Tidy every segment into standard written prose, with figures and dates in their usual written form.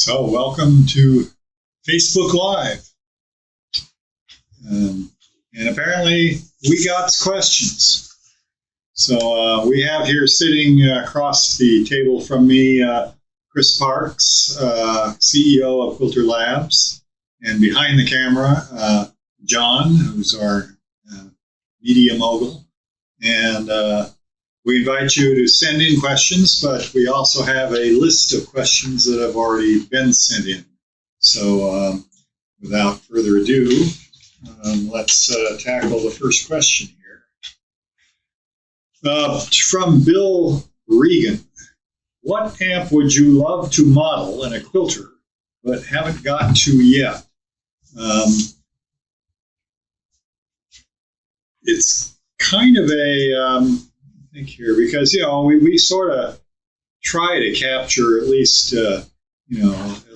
So welcome to Facebook Live. And apparently we got questions. So we have here sitting across the table from me, Chris Parks, CEO of QuilterLabs, and behind the camera, John, who's our media mogul. And we invite you to send in questions, but we also have a list of questions that have already been sent in. So without further ado, let's tackle the first question here. From Bill Regan. What amp would you love to model in a quilter, but haven't gotten to yet? It's kind of a... think here, because we sort of try to capture at least at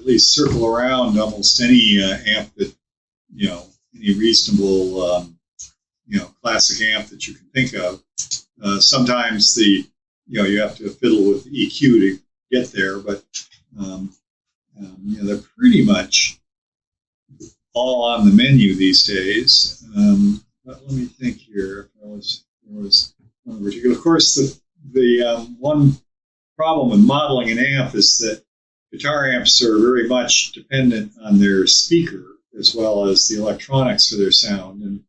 least circle around almost any amp that any reasonable classic amp that you can think of. Sometimes you have to fiddle with the EQ to get there, but they're pretty much all on the menu these days. But let me think here. There was one particular. Of course, the one problem with modeling an amp is that guitar amps are very much dependent on their speaker as well as the electronics for their sound. And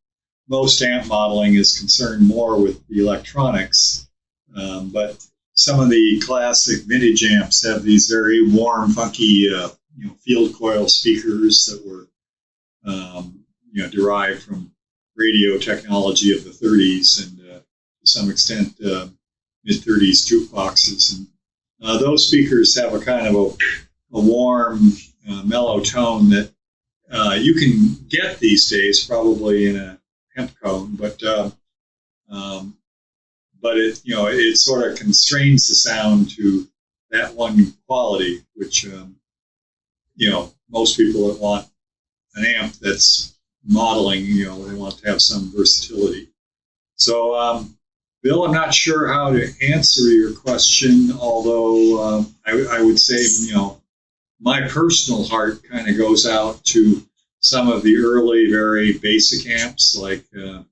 most amp modeling is concerned more with the electronics. But some of the classic vintage amps have these very warm, funky, field coil speakers that were, derived from radio technology of the 30s and to some extent mid-30s jukeboxes. And those speakers have a kind of a warm, mellow tone that you can get these days probably in a hemp cone, but it sort of constrains the sound to that one quality, which most people that want an amp that's modeling, they want to have some versatility. So Bill, I'm not sure how to answer your question, although I would say, my personal heart kind of goes out to some of the early, very basic amps, like the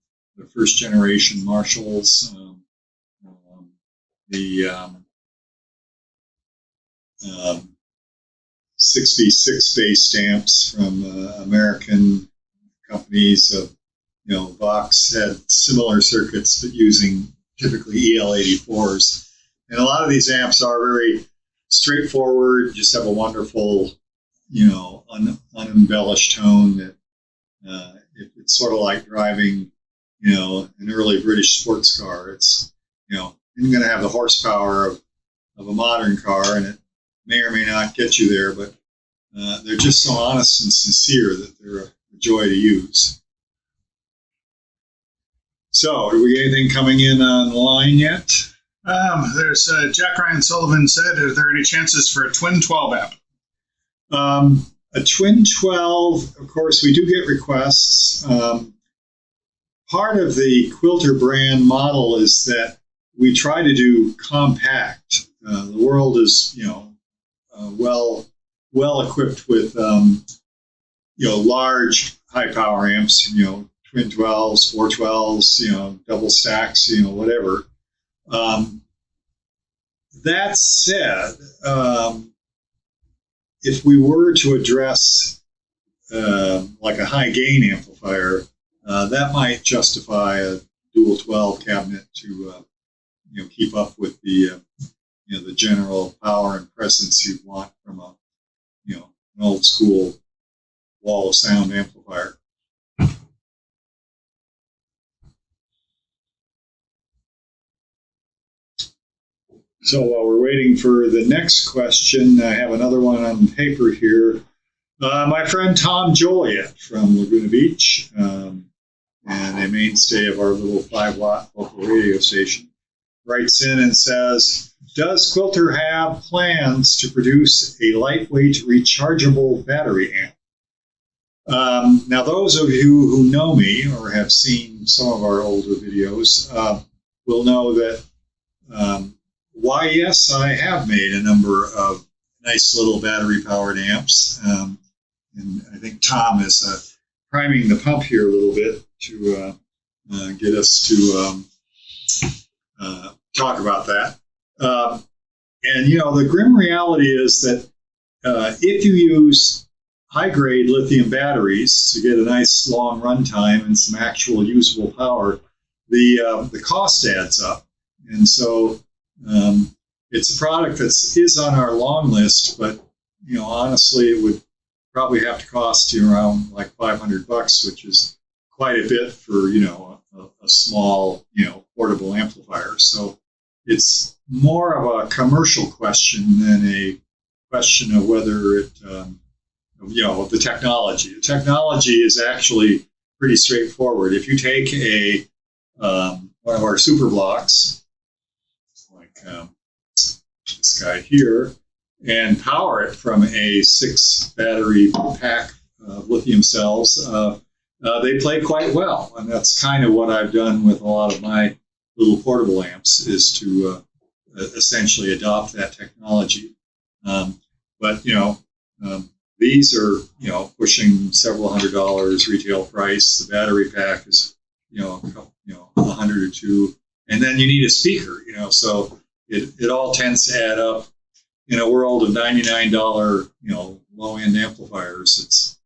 first generation Marshalls, the 6v6-based amps from American companies. Vox had similar circuits, but using typically EL84s. And a lot of these amps are very straightforward, just have a wonderful, unembellished tone that it's sort of like driving, an early British sports car. It's, you're going to have the horsepower of a modern car, and it may or may not get you there, but they're just so honest and sincere that they're a joy to use. So, do we get anything coming in online yet? There's Jack Ryan Sullivan said, are there any chances for a twin 12 amp? A twin 12, of course, we do get requests. Part of the Quilter brand model is that we try to do compact. The world is, well equipped with, large high power amps, twin 12s, 412s, double stacks, whatever. That said, if we were to address like a high gain amplifier, that might justify a dual 12 cabinet to keep up with the the general power and presence you'd want from a an old school wall of sound amplifier. So while we're waiting for the next question, I have another one on paper here. My friend Tom Joliet from Laguna Beach, and a mainstay of our little 5-watt local radio station, writes in and says, does Quilter have plans to produce a lightweight rechargeable battery amp? Now, those of you who know me or have seen some of our older videos will know that why, yes, I have made a number of nice little battery-powered amps. And I think Tom is priming the pump here a little bit to get us to talk about that. And, the grim reality is that if you use high-grade lithium batteries to get a nice long runtime and some actual usable power, the cost adds up. And so it's a product that is on our long list, but, honestly, it would probably have to cost you around like $500, which is quite a bit for, a small, portable amplifier. So it's more of a commercial question than a question of whether it, the technology. The technology is actually pretty straightforward. If you take one of our Superblocks, like this guy here, and power it from a 6 battery pack of lithium cells, they play quite well. And that's kind of what I've done with a lot of my little portable amps, is to essentially adopt that technology. But these are, pushing several $100 retail price. The battery pack is, $100 or $200, and then you need a speaker, so it all tends to add up. In a world of $99, low-end amplifiers, it's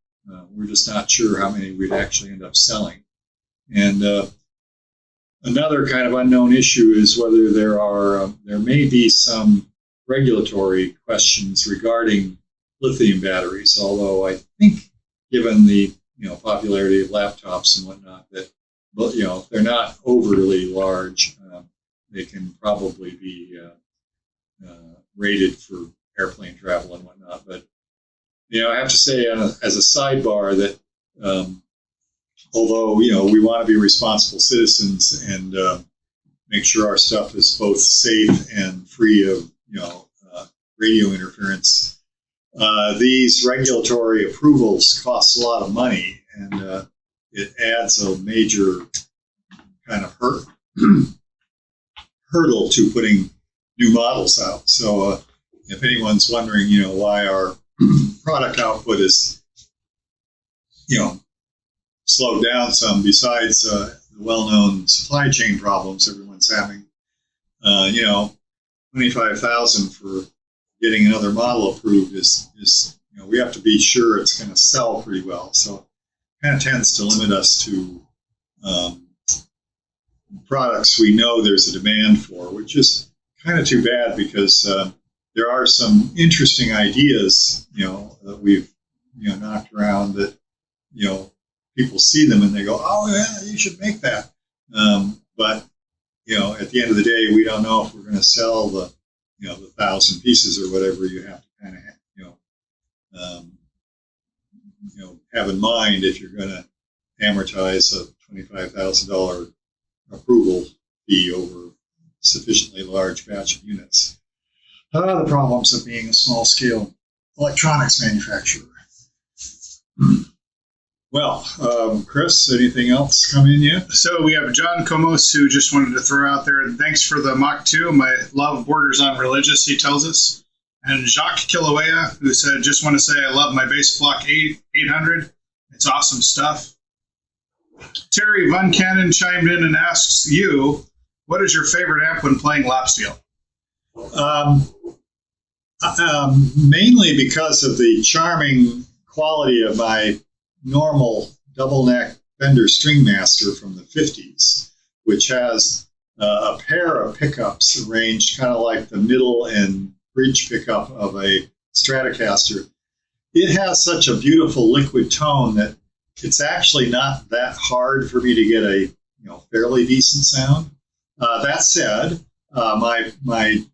we're just not sure how many we'd actually end up selling. And another kind of unknown issue is whether there may be some regulatory questions regarding lithium batteries. Although I think, given the popularity of laptops and whatnot, that if they're not overly large, they can probably be rated for airplane travel and whatnot. But I have to say, as a sidebar, that although we want to be responsible citizens and make sure our stuff is both safe and free of radio interference, these regulatory approvals cost a lot of money, and it adds a major kind of hurdle to putting new models out. So if anyone's wondering, why our product output is, slowed down some, besides the well-known supply chain problems everyone's having, $25,000 for getting another model approved is we have to be sure it's going to sell pretty well. So it kind of tends to limit us to products we know there's a demand for, which is kind of too bad, because there are some interesting ideas, that we've, knocked around that, people see them and they go, oh yeah, you should make that. But, at the end of the day, we don't know if we're going to sell the 1,000 pieces or whatever you have to kind of, have in mind if you're going to amortize a $25,000 approval fee over a sufficiently large batch of units. The problems of being a small-scale electronics manufacturer. Well, Chris, anything else come in yet? So we have John Comos, who just wanted to throw out there, thanks for the Mach 2. My love borders on religious, he tells us. And Jacques Kilauea, who said, just want to say I love my bass block 800. It's awesome stuff. Terry Von Cannon chimed in and asks you, what is your favorite amp when playing lap steel? Mainly because of the charming quality of my normal double neck Fender Stringmaster from the 50s, which has a pair of pickups arranged kind of like the middle and bridge pickup of a Stratocaster. It has such a beautiful liquid tone that it's actually not that hard for me to get a fairly decent sound. That said, my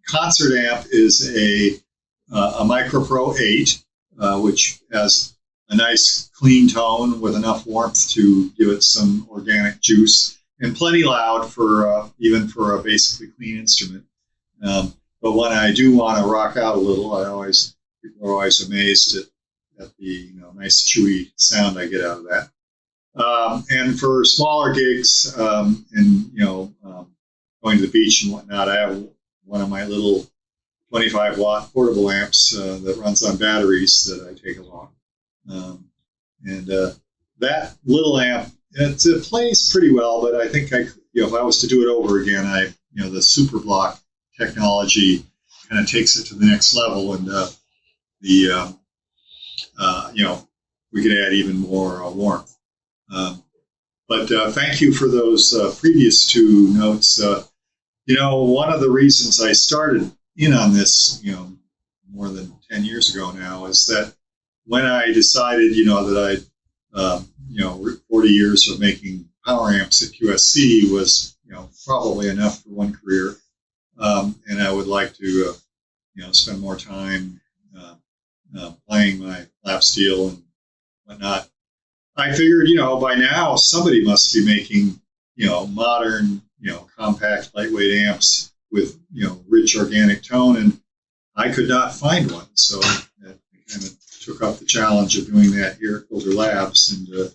concert amp is a Micro Pro 8, which has a nice clean tone with enough warmth to give it some organic juice, and plenty loud for even for a basically clean instrument. But when I do want to rock out a little, people are always amazed at the nice chewy sound I get out of that. And for smaller gigs and going to the beach and whatnot, I have one of my little 25-watt portable amps that runs on batteries that I take along. That little amp, it plays pretty well, but I think if I was to do it over again, the Superblock technology kind of takes it to the next level, and we could add even more warmth. But thank you for those previous two notes. One of the reasons I started in on this, more than 10 years ago now, is that when I decided, that 40 years of making power amps at QSC was, probably enough for one career, and I would like to, spend more time playing my lap steel and whatnot. I figured, by now somebody must be making, modern, compact, lightweight amps with, rich organic tone, and I could not find one. So I kind of took up the challenge of doing that here at QuilterLabs, and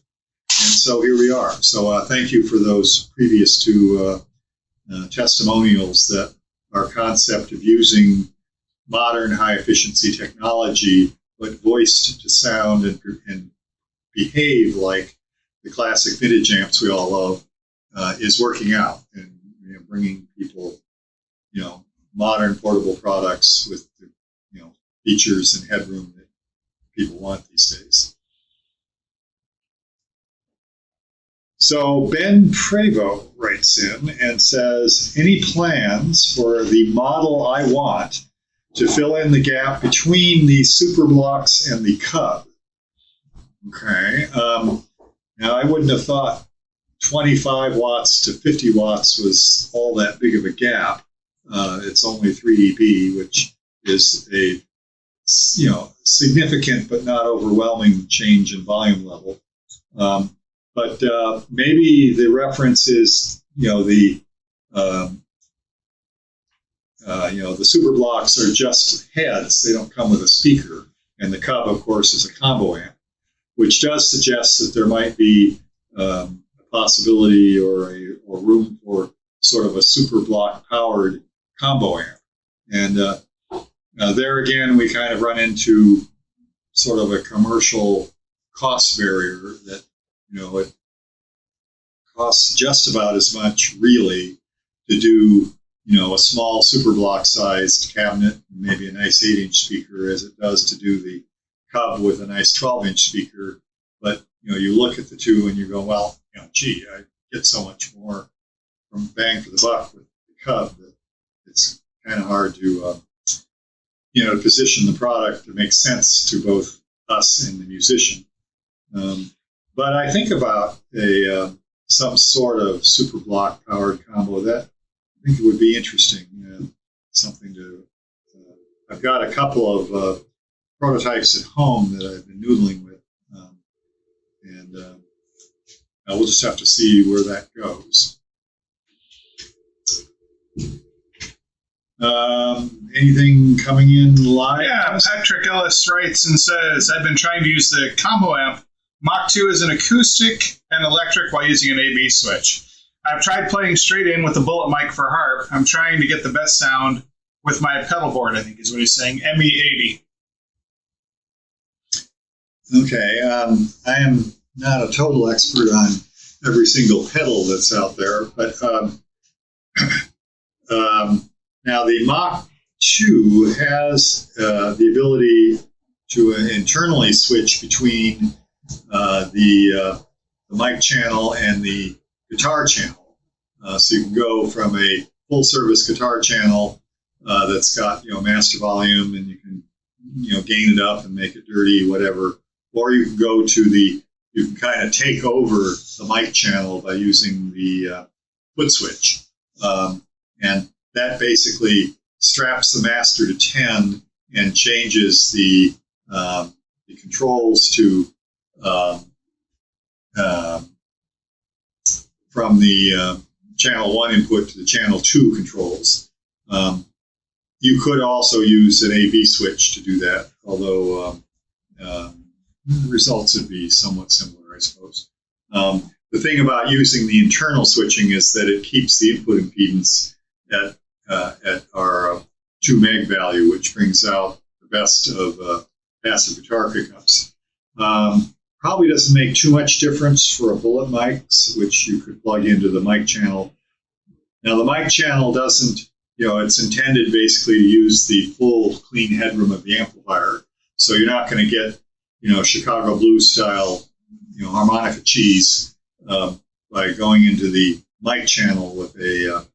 so here we are. So thank you for those previous two testimonials that our concept of using modern high-efficiency technology, but voiced to sound and behave like the classic vintage amps we all love, is working out and bringing people, modern portable products with the, features and headroom that people want these days. So Ben Prevo writes in and says, any plans for the model I want to fill in the gap between the Superblocks and the Cub? Okay. Now, I wouldn't have thought 25 watts to 50 watts was all that big of a gap. It's only 3 dB, which is a significant but not overwhelming change in volume level. But maybe the reference is, the Superblocks are just heads; they don't come with a speaker, and the Cub, of course, is a combo amp, which does suggest that there might be a possibility or room for sort of a Superblock powered combo amp. And there again, we kind of run into sort of a commercial cost barrier that, it costs just about as much really to do, a small Superblock sized cabinet, maybe a nice 8-inch speaker, as it does to do the Cub with a nice 12-inch speaker. But, you look at the two and you go, well, gee, I get so much more from bang for the buck with the Cub that it's kind of hard to, position the product to make sense to both us and the musician. But I think about some sort of Superblock powered combo that I think it would be interesting, something to. I've got a couple of prototypes at home that I've been noodling with, and we'll just have to see where that goes. Anything coming in live? Yeah, Patrick Ellis writes and says, I've been trying to use the combo amp Mach 2 as an acoustic and electric while using an AB switch. I've tried playing straight in with the bullet mic for harp. I'm trying to get the best sound with my pedal board, I think is what he's saying, ME80. Okay, I am not a total expert on every single pedal that's out there, but now the Mach 2 has the ability to internally switch between the mic channel and the guitar channel. So you can go from a full-service guitar channel that's got master volume, and you can gain it up and make it dirty, whatever. Or you can go to you can kind of take over the mic channel by using the foot switch, and that basically straps the master to 10 and changes the controls to from the channel 1 input to the channel 2 controls. You could also use an AB switch to do that, although the results would be somewhat similar, I suppose. The thing about using the internal switching is that it keeps the input impedance at our 2 meg value, which brings out the best of passive guitar pickups. Probably doesn't make too much difference for a bullet mics, which you could plug into the mic channel. Now, the mic channel doesn't, it's intended basically to use the full clean headroom of the amplifier. So you're not going to get, Chicago blues style, harmonica cheese by going into the mic channel with a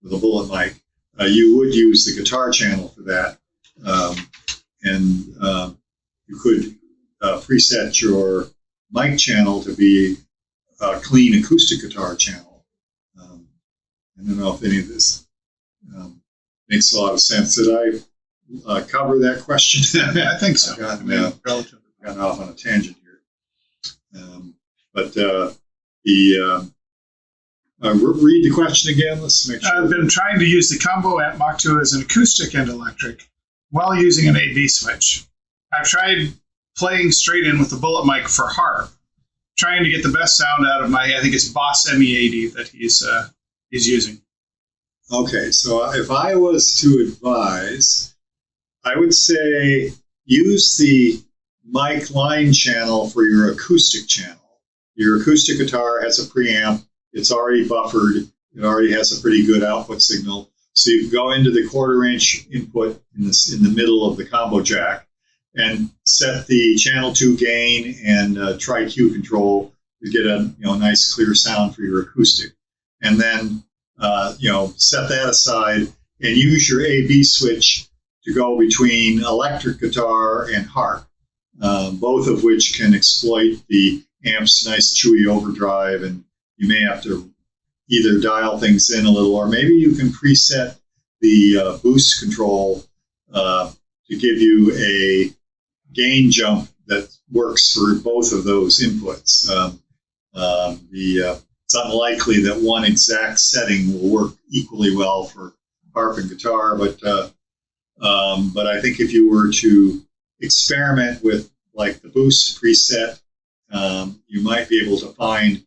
bullet mic. You would use the guitar channel for that, and you could preset your mic channel to be a clean acoustic guitar channel. I don't know if any of this makes a lot of sense. Did I cover that question? I think so. I've gotten off on a tangent here. Read the question again. Let's make sure. I've been trying to use the combo amp Mach 2 as an acoustic and electric while using an AV switch. I've tried playing straight in with the bullet mic for harp, trying to get the best sound out of my, I think it's Boss ME80 that he's using. Okay, so if I was to advise, I would say use the mic line channel for your acoustic channel. Your acoustic guitar has a preamp. It's already buffered. It already has a pretty good output signal. So you can go into the 1/4-inch input in the middle of the combo jack and set the channel 2 gain and tri-Q control to get a nice clear sound for your acoustic. And then set that aside and use your AV switch to go between electric guitar and harp, both of which can exploit the amp's nice chewy overdrive, and you may have to either dial things in a little, or maybe you can preset the boost control to give you a gain jump that works for both of those inputs. It's unlikely that one exact setting will work equally well for harp and guitar, but I think if you were to experiment with like the boost preset, you might be able to find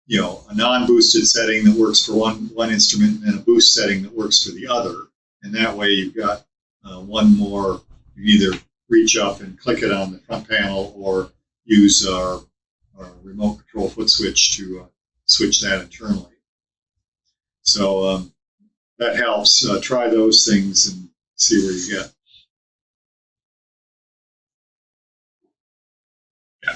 a non-boosted setting that works for one instrument and a boost setting that works for the other. And that way you've got one more. You can either reach up and click it on the front panel or use our remote control foot switch to switch that internally. So that helps. Try those things and see where you get.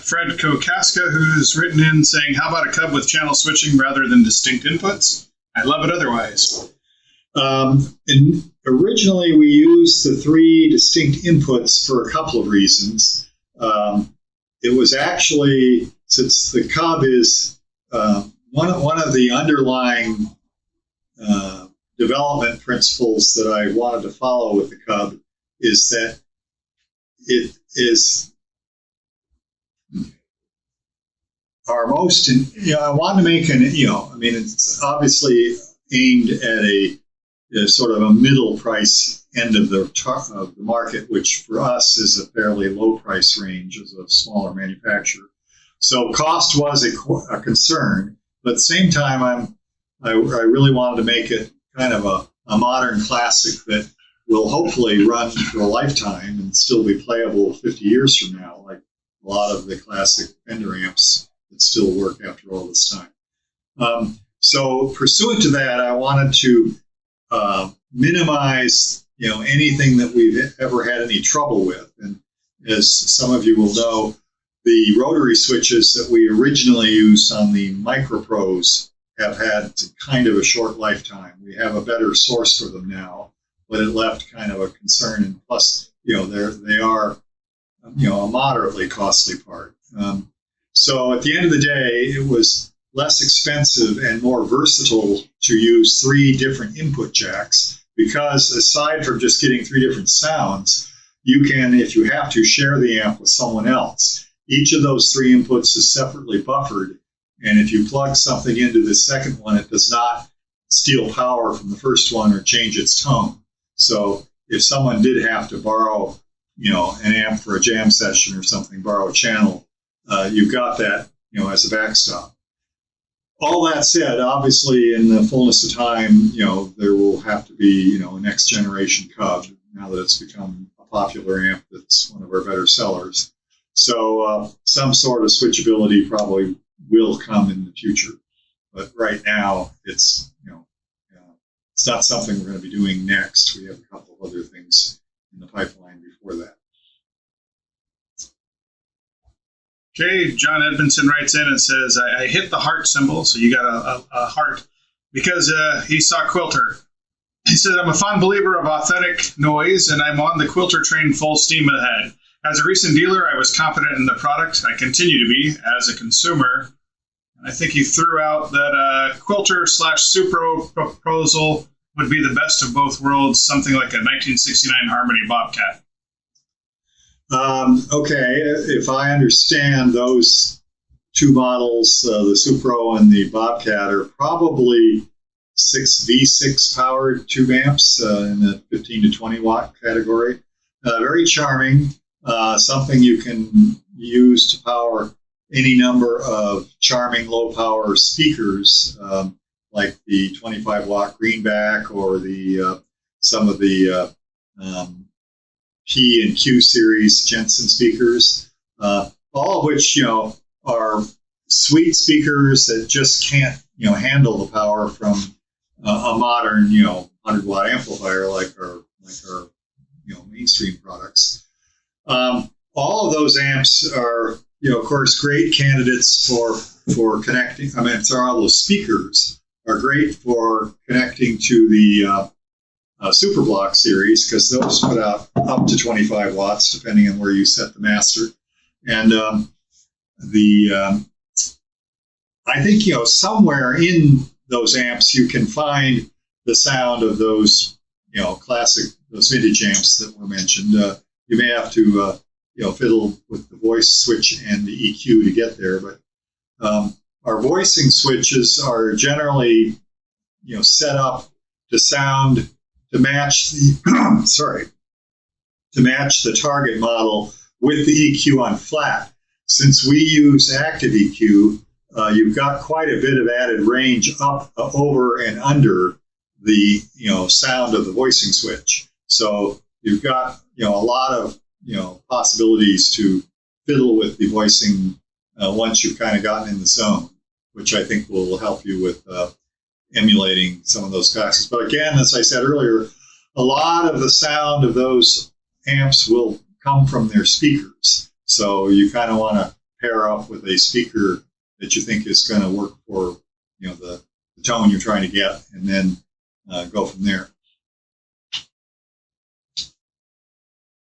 Fred Kokaska, who's written in saying, how about a Cub with channel switching rather than distinct inputs? I love it otherwise. And originally, we used the 3 distinct inputs for a couple of reasons. It was actually, since the Cub is one of the underlying development principles that I wanted to follow with the Cub is that it is our most, I wanted to make it's obviously aimed at a sort of a middle price end of the market, which for us is a fairly low price range as a smaller manufacturer. So cost was a concern, but at the same time, I really wanted to make it kind of a modern classic that will hopefully run for a lifetime and still be playable 50 years from now, like a lot of the classic Fender amps that still work after all this time. So pursuant to that, I wanted to minimize anything that we've ever had any trouble with. And as some of you will know, the rotary switches that we originally used on the Micro Pros have had kind of a short lifetime. We have a better source for them now, but it left kind of a concern. And plus, they are a moderately costly part. So at the end of the day, it was less expensive and more versatile to use 3 different input jacks, because aside from just getting 3 different sounds, you can, if you have to, share the amp with someone else. Each of those 3 inputs is separately buffered, and if you plug something into the second one, it does not steal power from the first one or change its tone. So if someone did have to borrow, an amp for a jam session or something, borrow a channel, you've got that, as a backstop. All that said, obviously, in the fullness of time, there will have to be, a next generation Cub. now that it's become a popular amp that's one of our better sellers. So some sort of switchability probably will come in the future. But right now, it's, it's not something we're going to be doing next. We have a couple of other things in the pipeline before that. Okay, John Edmondson writes in and says, I hit the heart symbol, so you got a heart, because he saw Quilter. He says, I'm a fond believer of authentic noise, and I'm on the Quilter train full steam ahead. As a recent dealer, I was confident in the product. I continue to be as a consumer. And I think he threw out that Quilter/Supro proposal would be the best of both worlds, something like a 1969 Harmony Bobcat. Okay, if I understand, those two models, the Supro and the Bobcat, are probably 6V6 powered tube amps in the 15 to 20 watt category. Very charming, something you can use to power any number of charming low power speakers, like the 25 watt Greenback or the some of the P and Q series Jensen speakers, all of which are sweet speakers that just can't handle the power from a modern 100 watt amplifier like our mainstream products. All of those amps are of course great candidates for connecting. I mean, all those speakers are great for connecting to the Superblock series, because those put out up to 25 watts depending on where you set the master. And I think somewhere in those amps you can find the sound of those those vintage amps that were mentioned. You may have to fiddle with the voice switch and the EQ to get there, but our voicing switches are generally set up to match the to match the target model with the EQ on flat. Since we use active EQ, you've got quite a bit of added range up, over, and under the sound of the voicing switch. So you've got a lot of possibilities to fiddle with the voicing once you've kind of gotten in the zone, which I think will help you with emulating some of those classes. But again, as I said earlier, a lot of the sound of those amps will come from their speakers. So you kind of want to pair up with a speaker that you think is going to work for the tone you're trying to get, and then go from there.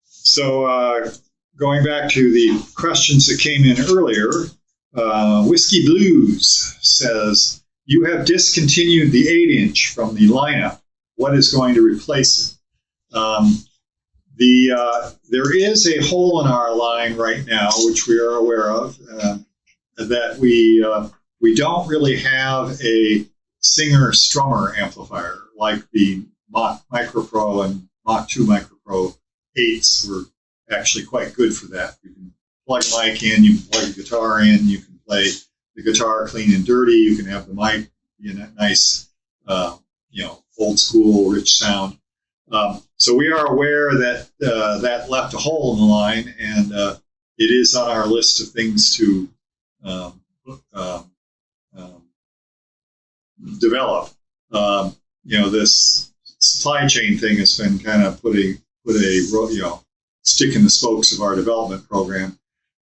So going back to the questions that came in earlier, Whiskey Blues says, you have discontinued the 8-inch from the lineup. What is going to replace it? There is a hole in our line right now, which we are aware of, that we don't really have a singer-strummer amplifier like the Mach Micro Pro and Mach 2 Micro Pro 8s were actually quite good for that. You can plug a mic in, you can plug a guitar in, you can play the guitar clean and dirty, you can have the mic in a nice, old school, rich sound. So we are aware that that left a hole in the line, and it is on our list of things to develop. This supply chain thing has been kind of put a stick in the spokes of our development program.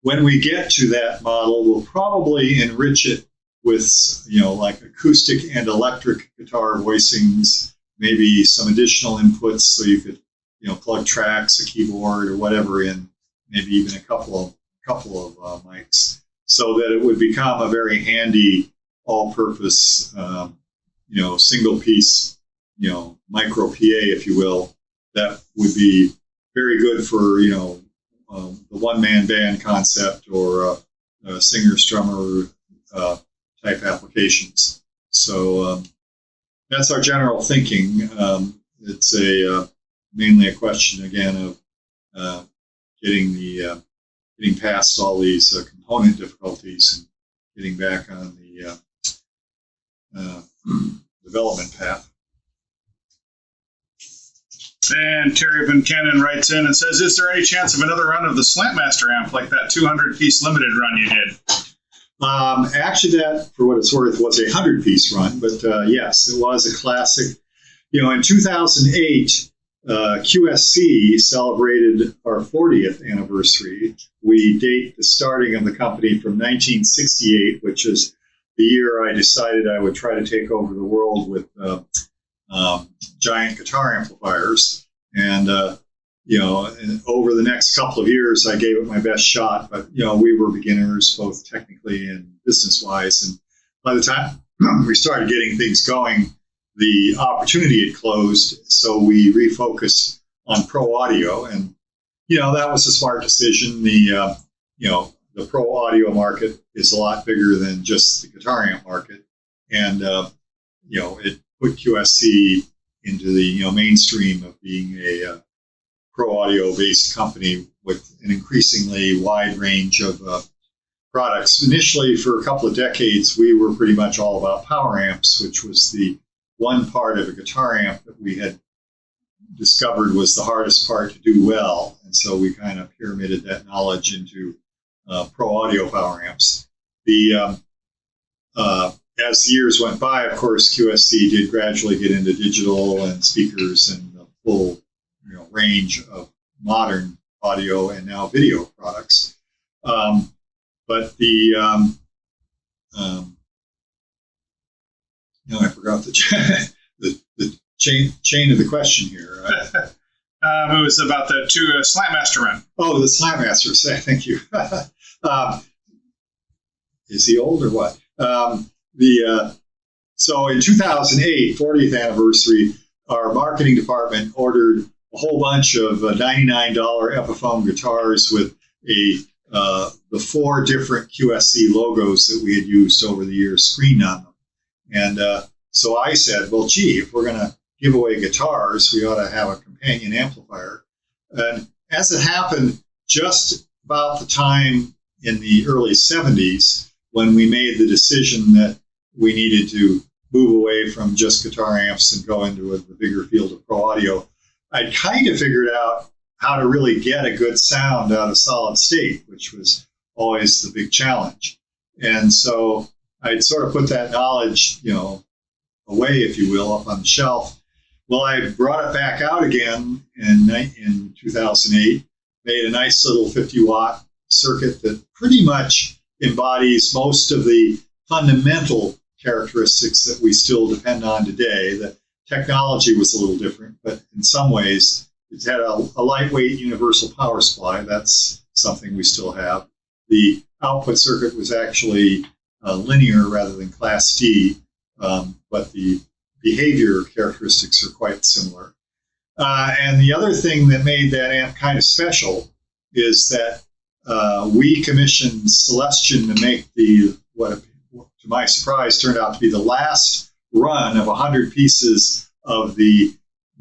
When we get to that model, we'll probably enrich it with like acoustic and electric guitar voicings, maybe some additional inputs so you could plug tracks, a keyboard, or whatever in, maybe even a couple of mics, so that it would become a very handy all-purpose single piece micro PA, if you will, that would be very good for the one-man band concept or singer-strummer type applications. So that's our general thinking. It's mainly a question again of getting past all these component difficulties and getting back on the development path. And Terry Van Cannon writes in and says, is there any chance of another run of the Slantmaster amp like that 200-piece limited run you did? Actually, that, for what it's worth, was a 100-piece run, but yes, it was a classic. You know, in 2008, QSC celebrated our 40th anniversary. We date the starting of the company from 1968, which is the year I decided I would try to take over the world with giant guitar amplifiers. And, you know, and over the next couple of years, I gave it my best shot. But, you know, we were beginners, both technically and business-wise. And by the time we started getting things going, the opportunity had closed. So we refocused on pro audio. And, you know, that was a smart decision. The, you know, the pro audio market is a lot bigger than just the guitar amp market. And, you know, it put QSC into the, you know, mainstream of being a pro audio based company with an increasingly wide range of products. Initially, for a couple of decades, we were pretty much all about power amps, which was the one part of a guitar amp that we had discovered was the hardest part to do well. And so we kind of pyramided that knowledge into pro audio power amps. The as the years went by, of course, QSC did gradually get into digital and speakers and the full, you know, range of modern audio and now video products. But the no, I forgot the chain of the question here. It was about the Slantmaster run. Oh, the Slantmaster. Thank you. Is he old or what? So in 2008, 40th anniversary, our marketing department ordered a whole bunch of $99 Epiphone guitars with the 4 different QSC logos that we had used over the years screened on them. And so I said, well, gee, if we're going to give away guitars, we ought to have a companion amplifier. And as it happened, just about the time in the early 70s, when we made the decision that we needed to move away from just guitar amps and go into the bigger field of pro audio, I'd kind of figured out how to really get a good sound out of solid state, which was always the big challenge. And so I'd sort of put that knowledge, you know, away, if you will, up on the shelf. Well, I brought it back out again in 2008, made a nice little 50-watt circuit that pretty much embodies most of the fundamental characteristics that we still depend on today. The technology was a little different, but in some ways, it had a lightweight universal power supply. That's something we still have. The output circuit was actually linear rather than Class D, but the behavior characteristics are quite similar. And the other thing that made that amp kind of special is that we commissioned Celestion to make what to my surprise turned out to be the last run of 100 pieces of the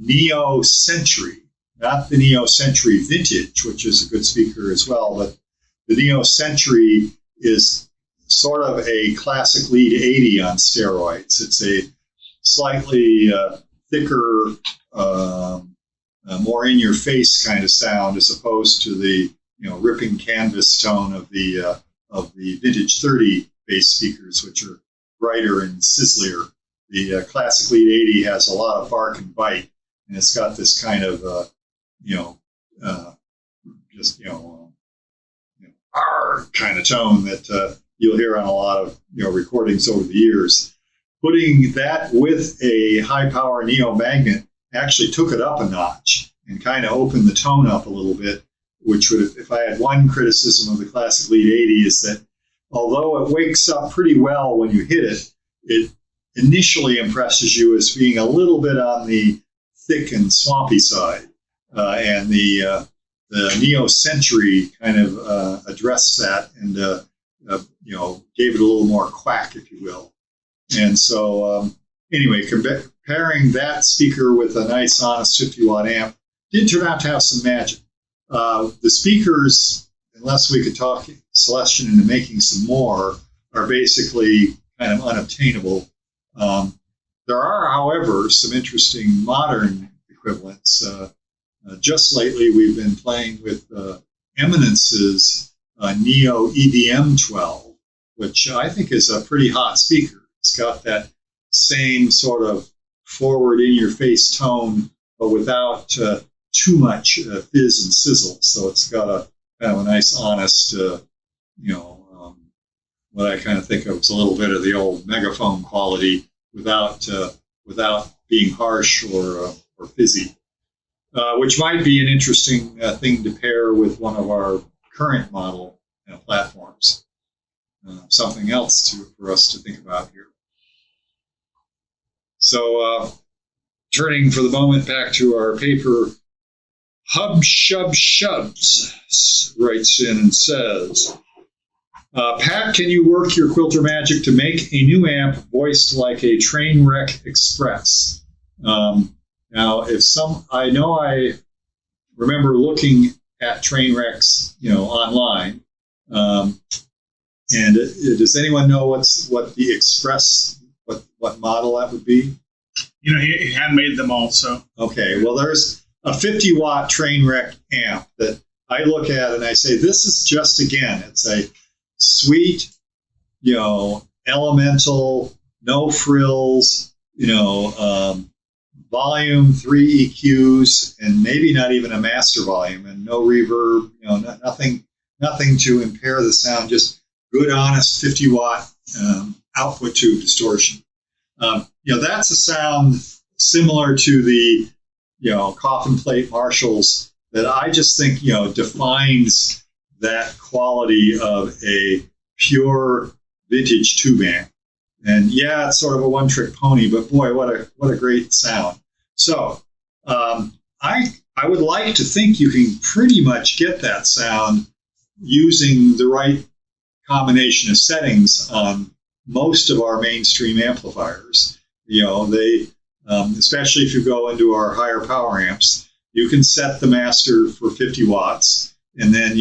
NeoCentury, not the NeoCentury Vintage, which is a good speaker as well, but the NeoCentury is sort of a classic lead 80 on steroids. It's a slightly thicker, more in-your-face kind of sound as opposed to the, you know, ripping canvas tone of the Vintage 30 bass speakers, which are brighter and sizzlier. The classic lead 80 has a lot of bark and bite, and it's got this kind of, kind of tone that you'll hear on a lot of, you know, recordings over the years. Putting that with a high-power Neo magnet actually took it up a notch and kind of opened the tone up a little bit, which would, if I had one criticism of the classic lead 80, is that although it wakes up pretty well when you hit it, it initially impresses you as being a little bit on the thick and swampy side. And the NeoCentury kind of addressed that and, gave it a little more quack, if you will. And so, anyway, comparing that speaker with a nice, honest 50-watt amp did turn out to have some magic. The speakers, unless we could talk Celestion into making some more, are basically kind of unobtainable. There are, however, some interesting modern equivalents. Just lately, we've been playing with Eminence's Neo EVM 12, which I think is a pretty hot speaker. It's got that same sort of forward in-your-face tone, but without too much fizz and sizzle. So it's got a kind of a nice, honest, what I kind of think of as a little bit of the old megaphone quality without being harsh or fizzy, which might be an interesting thing to pair with one of our current model platforms. Something else for us to think about here. So turning for the moment back to our paper, Hub Shub Shubs writes in and says, Pat, can you work your Quilter magic to make a new amp voiced like a Trainwreck Express? Now, I remember looking at Trainwrecks, online. And does anyone know what the Express, what model that would be? He handmade them all. So okay, well, there's a 50-watt Trainwreck amp that I look at and I say, this is just, again, it's a sweet, elemental, no frills, volume, 3 EQs, and maybe not even a master volume, and no reverb, nothing to impair the sound, just good, honest 50-watt output tube distortion. That's a sound similar to the, coffin plate Marshalls that I just think, defines that quality of a pure vintage tube amp. And yeah, it's sort of a one-trick pony, but boy, what a great sound. So I would like to think you can pretty much get that sound using the right combination of settings on most of our mainstream amplifiers. They, especially if you go into our higher power amps, you can set the master for 50 watts, and then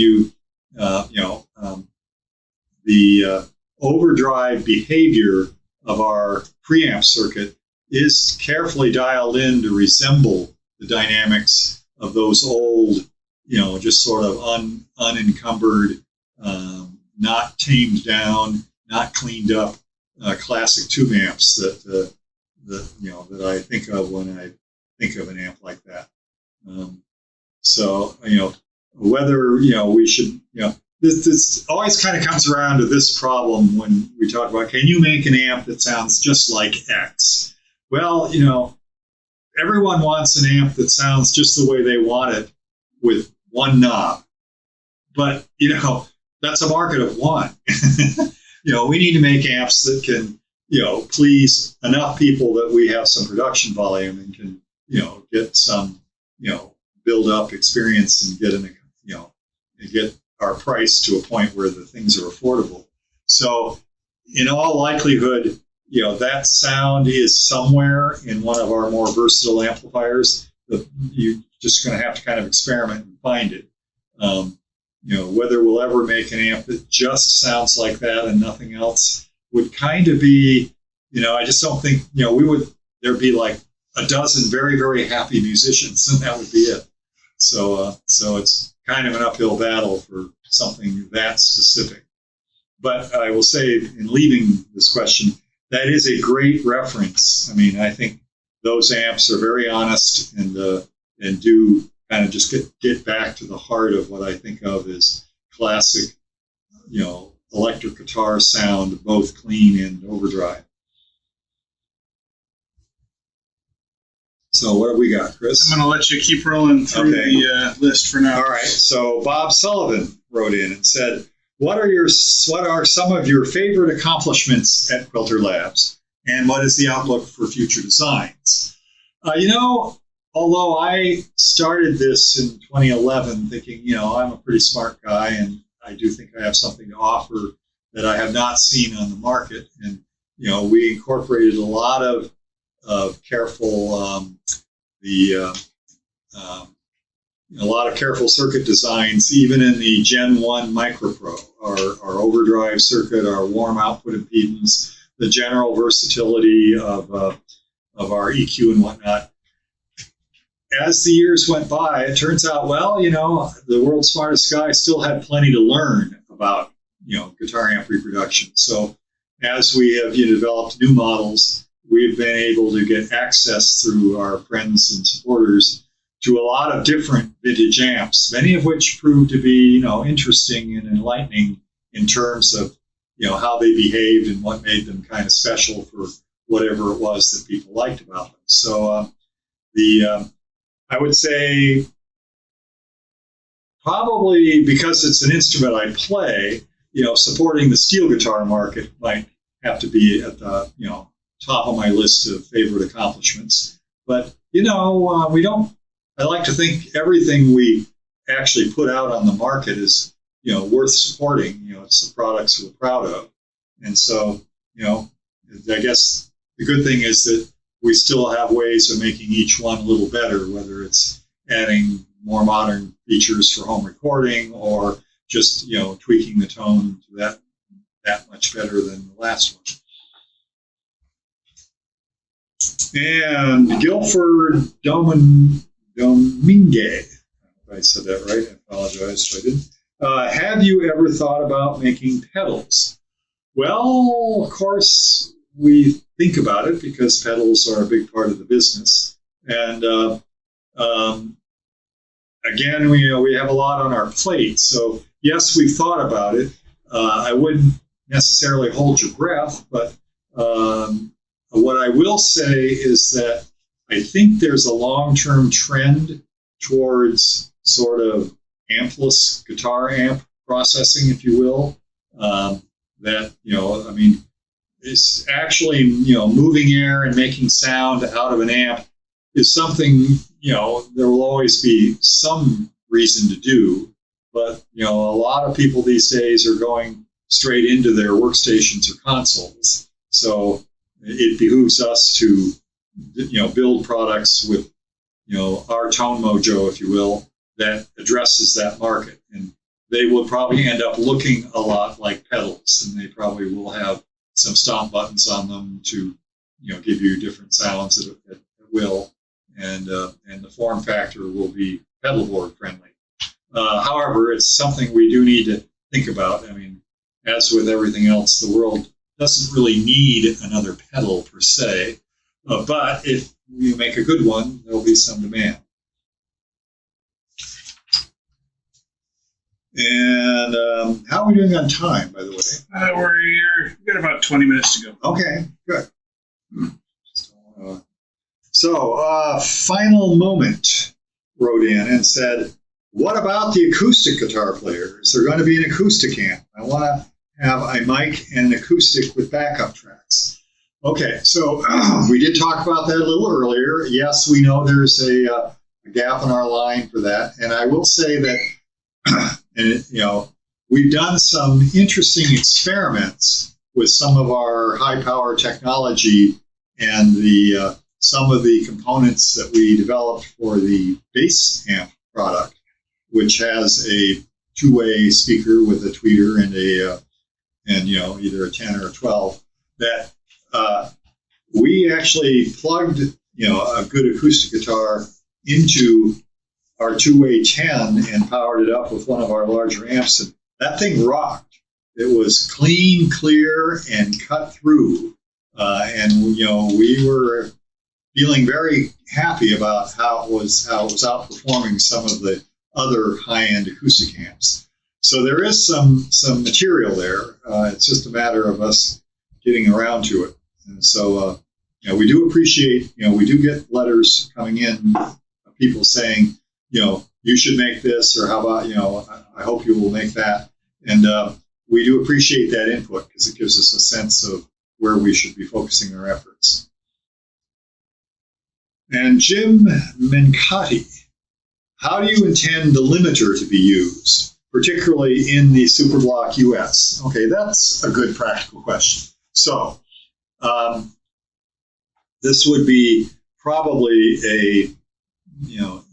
the overdrive behavior of our preamp circuit is carefully dialed in to resemble the dynamics of those old, just sort of unencumbered, not tamed down, not cleaned up classic tube amps that I think of when I think of an amp like that. Whether we should, this always kind of comes around to this problem when we talk about, can you make an amp that sounds just like X? Well, everyone wants an amp that sounds just the way they want it with one knob. But, that's a market of one. We need to make amps that can, please enough people that we have some production volume and can, get some, build up experience and get our price to a point where the things are affordable. So in all likelihood, that sound is somewhere in one of our more versatile amplifiers. You're just going to have to kind of experiment and find it. Whether we'll ever make an amp that just sounds like that and nothing else would kind of be, I just don't think, there'd be like a dozen very, very happy musicians, and that would be it. So it's kind of an uphill battle for something that specific. But I will say, in leaving this question, that is a great reference. I mean, I think those amps are very honest and do kind of just get back to the heart of what I think of as classic, electric guitar sound, both clean and overdrive. So what have we got, Chris? I'm going to let you keep rolling through the list for now. All right. So Bob Sullivan wrote in and said, what are some of your favorite accomplishments at Quilter Labs, and what is the outlook for future designs? Although I started this in 2011 thinking, I'm a pretty smart guy and I do think I have something to offer that I have not seen on the market. And, we incorporated a lot of careful, a lot of careful circuit designs, even in the Gen 1 MicroPro, our overdrive circuit, our warm output impedance, the general versatility of our EQ and whatnot. as the years went by, it turns out, well, the world's smartest guy still had plenty to learn about, guitar amp reproduction. So as we have developed new models, we've been able to get access through our friends and supporters to a lot of different vintage amps, many of which proved to be, interesting and enlightening in terms of, how they behaved and what made them kind of special for whatever it was that people liked about them. So I would say probably because it's an instrument I play, supporting the steel guitar market might have to be at the, top of my list of favorite accomplishments. But, I like to think everything we actually put out on the market is, worth supporting. It's the products we're proud of. And so, I guess the good thing is that we still have ways of making each one a little better, whether it's adding more modern features for home recording or just, tweaking the tone to that much better than the last one. And Guilford Domingue, if I said that right, I apologize if I didn't. Have you ever thought about making pedals? Well, of course, we think about it because pedals are a big part of the business. And again, we have a lot on our plate. So yes, we've thought about it. I wouldn't necessarily hold your breath, but what I will say is that I think there's a long-term trend towards sort of ampless guitar amp processing, if you will. It's actually, moving air and making sound out of an amp is something, there will always be some reason to do. But, a lot of people these days are going straight into their workstations or consoles. So it behooves us to, build products with, our tone mojo, if you will, that addresses that market. And they will probably end up looking a lot like pedals, and they probably will have some stomp buttons on them to, give you different sounds at will, and the form factor will be pedal board friendly. However, it's something we do need to think about. I mean, as with everything else, the world doesn't really need another pedal per se, but if you make a good one, there'll be some demand. And how are we doing on time, by the way? We've got about 20 minutes to go. Okay, good. So, Final Moment wrote in and said, what about the acoustic guitar player? Is there going to be an acoustic amp? I want to have a mic and an acoustic with backup tracks. Okay, so we did talk about that a little earlier. Yes, we know there's a gap in our line for that. And I will say that, we've done some interesting experiments with some of our high-power technology and some of the components that we developed for the bass amp product, which has a two-way speaker with a tweeter and either a 10 or a 12. That we actually plugged a good acoustic guitar into our two-way 10 and powered it up with one of our larger amps, and that thing rocked. It was clean, clear, and cut through. And we were feeling very happy about how it was outperforming some of the other high-end acoustic amps. So there is some material there. It's just a matter of us getting around to it. And so we do appreciate. We do get letters coming in of people saying, you should make this, or how about, I hope you will make that. And we do appreciate that input because it gives us a sense of where we should be focusing our efforts. And Jim Mencotti, how do you intend the limiter to be used, particularly in the Superblock US? Okay, that's a good practical question. So this would be probably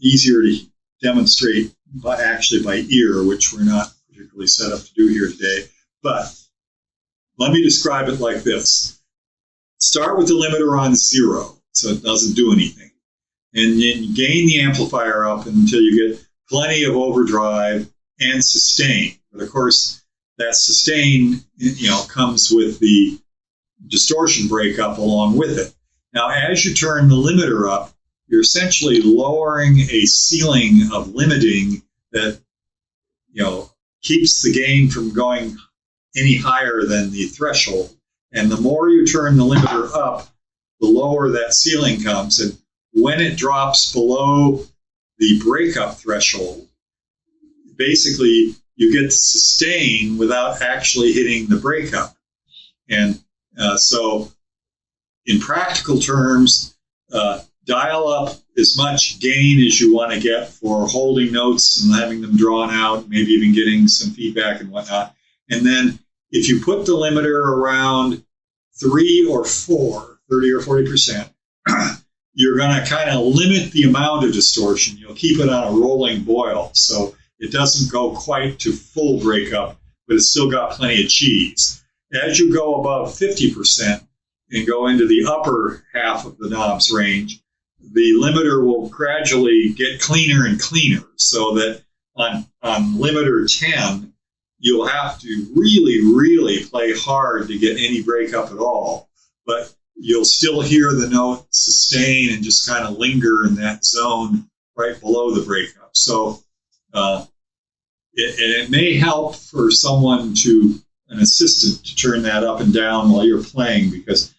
easier to demonstrate by ear, which we're not particularly set up to do here today. But let me describe it like this. Start with the limiter on 0, so it doesn't do anything. and then gain the amplifier up until you get plenty of overdrive and sustain. But of course, that sustain, comes with the distortion breakup along with it. Now, as you turn the limiter up, you're essentially lowering a ceiling of limiting that, keeps the gain from going any higher than the threshold. And the more you turn the limiter up, the lower that ceiling comes. And when it drops below the breakup threshold, basically you get to sustain without actually hitting the breakup. And so in practical terms, dial up as much gain as you want to get for holding notes and having them drawn out, maybe even getting some feedback and whatnot. And then if you put the limiter around 3 or 4, 30 or 40%, you're going to kind of limit the amount of distortion. You'll keep it on a rolling boil, so it doesn't go quite to full breakup, but it's still got plenty of cheese. As you go above 50% and go into the upper half of the knob's range, the limiter will gradually get cleaner and cleaner, so that on limiter 10, you'll have to really, really play hard to get any breakup at all. But you'll still hear the note sustain and just kind of linger in that zone right below the breakup. So it may help for an assistant, to turn that up and down while you're playing, because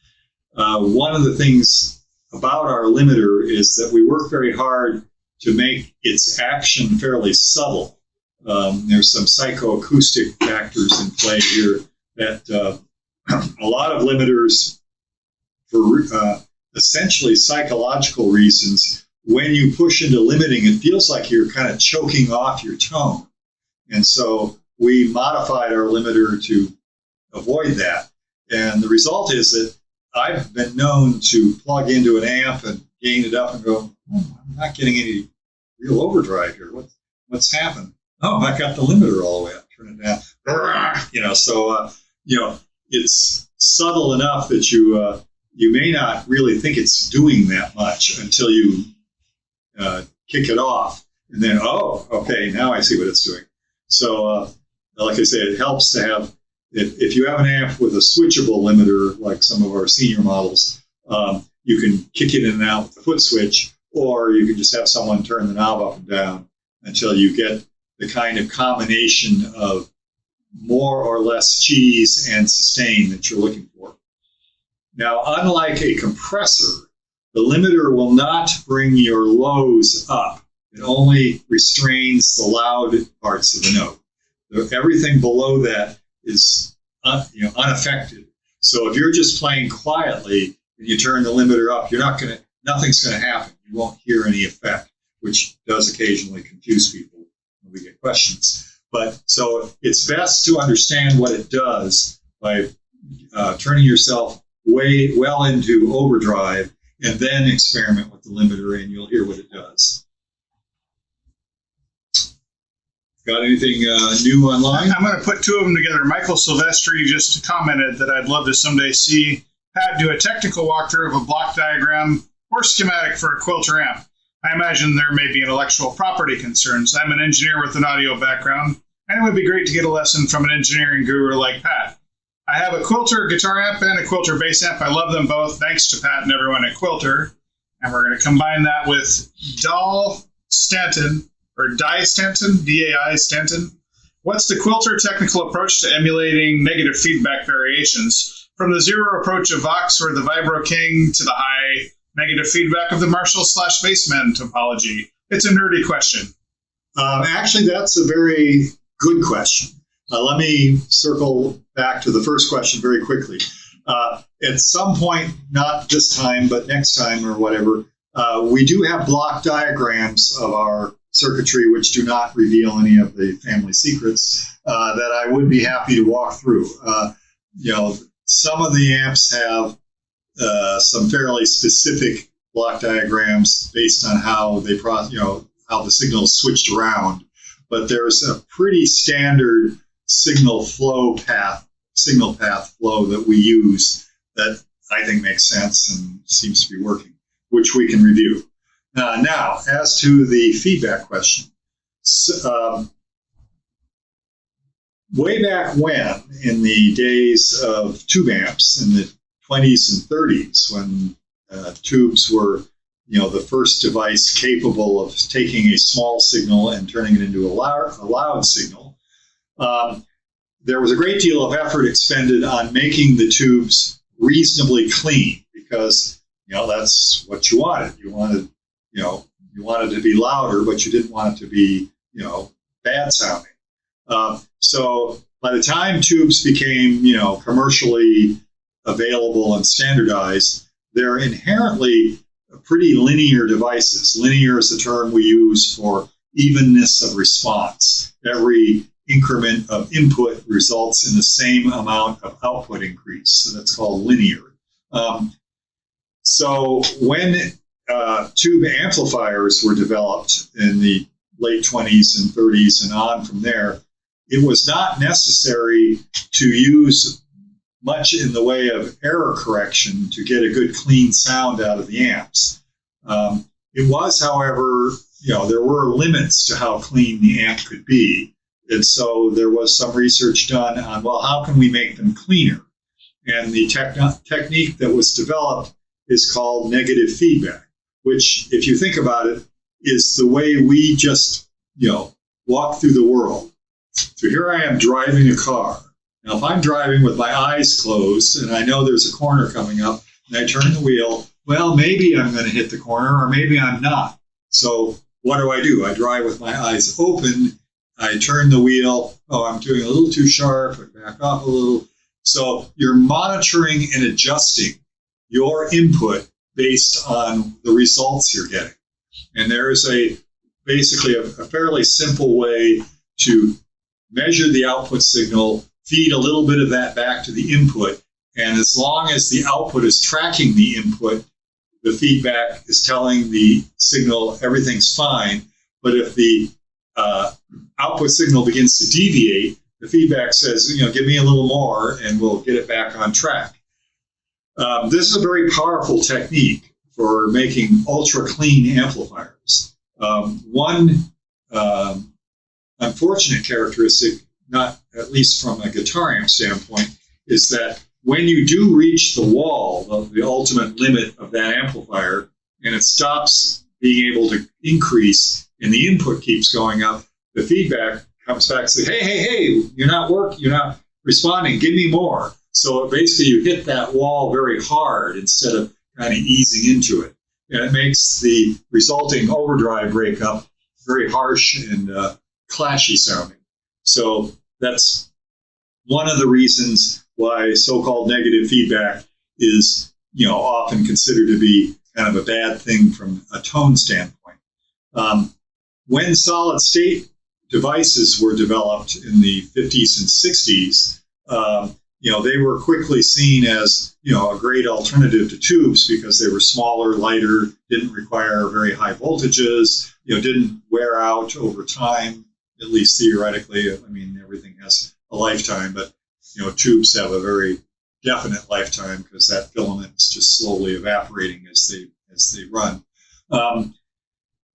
one of the things about our limiter is that we work very hard to make its action fairly subtle. There's some psychoacoustic factors in play here that a lot of limiters, for essentially psychological reasons, when you push into limiting, it feels like you're kind of choking off your tone. And so we modified our limiter to avoid that. And the result is that I've been known to plug into an amp and gain it up and go, I'm not getting any real overdrive here. What's happened? Oh, I got the limiter all the way up. Turn it down. So it's subtle enough that you may not really think it's doing that much until you kick it off, and then okay, now I see what it's doing. So like I say, it helps to have. If you have an amp with a switchable limiter, like some of our senior models, you can kick it in and out with the foot switch, or you can just have someone turn the knob up and down until you get the kind of combination of more or less cheese and sustain that you're looking for. Now, unlike a compressor, the limiter will not bring your lows up. It only restrains the loud parts of the note. Everything below that is unaffected. So if you're just playing quietly and you turn the limiter up, nothing's going to happen. You won't hear any effect, which does occasionally confuse people when we get questions. But so it's best to understand what it does by turning yourself well into overdrive, and then experiment with the limiter, and you'll hear what it does. Got anything new online? I'm going to put two of them together. Michael Silvestri just commented that I'd love to someday see Pat do a technical walkthrough of a block diagram or schematic for a Quilter amp. I imagine there may be intellectual property concerns. I'm an engineer with an audio background, and it would be great to get a lesson from an engineering guru like Pat. I have a Quilter guitar amp and a Quilter bass amp. I love them both, thanks to Pat and everyone at Quilter. And we're going to combine that with Dai Stanton, D-A-I Stanton. What's the Quilter technical approach to emulating negative feedback variations? From the zero approach of Vox or the Vibro King to the high negative feedback of the Marshall/Bassman topology. It's a nerdy question. Actually, that's a very good question. Let me circle back to the first question very quickly. At some point, not this time, but next time or whatever, we do have block diagrams of our circuitry which do not reveal any of the family secrets that I would be happy to walk through. Some of the amps have some fairly specific block diagrams based on how they how the signal is switched around, but there's a pretty standard signal path flow that we use that I think makes sense and seems to be working, which we can review. Now, as to the feedback question, way back when, in the days of tube amps in the 20s and 30s, when tubes were, the first device capable of taking a small signal and turning it into a loud signal, there was a great deal of effort expended on making the tubes reasonably clean, because that's what you wanted. You wanted to be louder, but you didn't want it to be bad sounding. So by the time tubes became commercially available and standardized, they're inherently pretty linear devices. Linear is the term we use for evenness of response. Every increment of input results in the same amount of output increase. So that's called linear. So when tube amplifiers were developed in the late 20s and 30s and on from there, it was not necessary to use much in the way of error correction to get a good clean sound out of the amps. It was, however, there were limits to how clean the amp could be. And so there was some research done on, well, how can we make them cleaner? And the technique that was developed is called negative feedback, which, if you think about it, is the way we just, walk through the world. So here I am driving a car. Now, if I'm driving with my eyes closed and I know there's a corner coming up and I turn the wheel, well, maybe I'm going to hit the corner or maybe I'm not. So what do? I drive with my eyes open. I turn the wheel. Oh, I'm doing a little too sharp. I back off a little. So you're monitoring and adjusting your input based on the results you're getting. And there is basically a fairly simple way to measure the output signal, feed a little bit of that back to the input, and as long as the output is tracking the input, the feedback is telling the signal everything's fine. But if the output signal begins to deviate, the feedback says, give me a little more, and we'll get it back on track. This is a very powerful technique for making ultra clean amplifiers. One unfortunate characteristic, not at least from a guitar amp standpoint, is that when you do reach the wall of the ultimate limit of that amplifier and it stops being able to increase and the input keeps going up, the feedback comes back and says, hey, you're not responding, give me more. So basically you hit that wall very hard instead of kind of easing into it. And it makes the resulting overdrive breakup very harsh and clashy sounding. So that's one of the reasons why so-called negative feedback is, often considered to be kind of a bad thing from a tone standpoint. When solid-state devices were developed in the 50s and 60s, they were quickly seen as, a great alternative to tubes because they were smaller, lighter, didn't require very high voltages, didn't wear out over time, at least theoretically. I mean, everything has a lifetime, but, tubes have a very definite lifetime because that filament is just slowly evaporating as they run.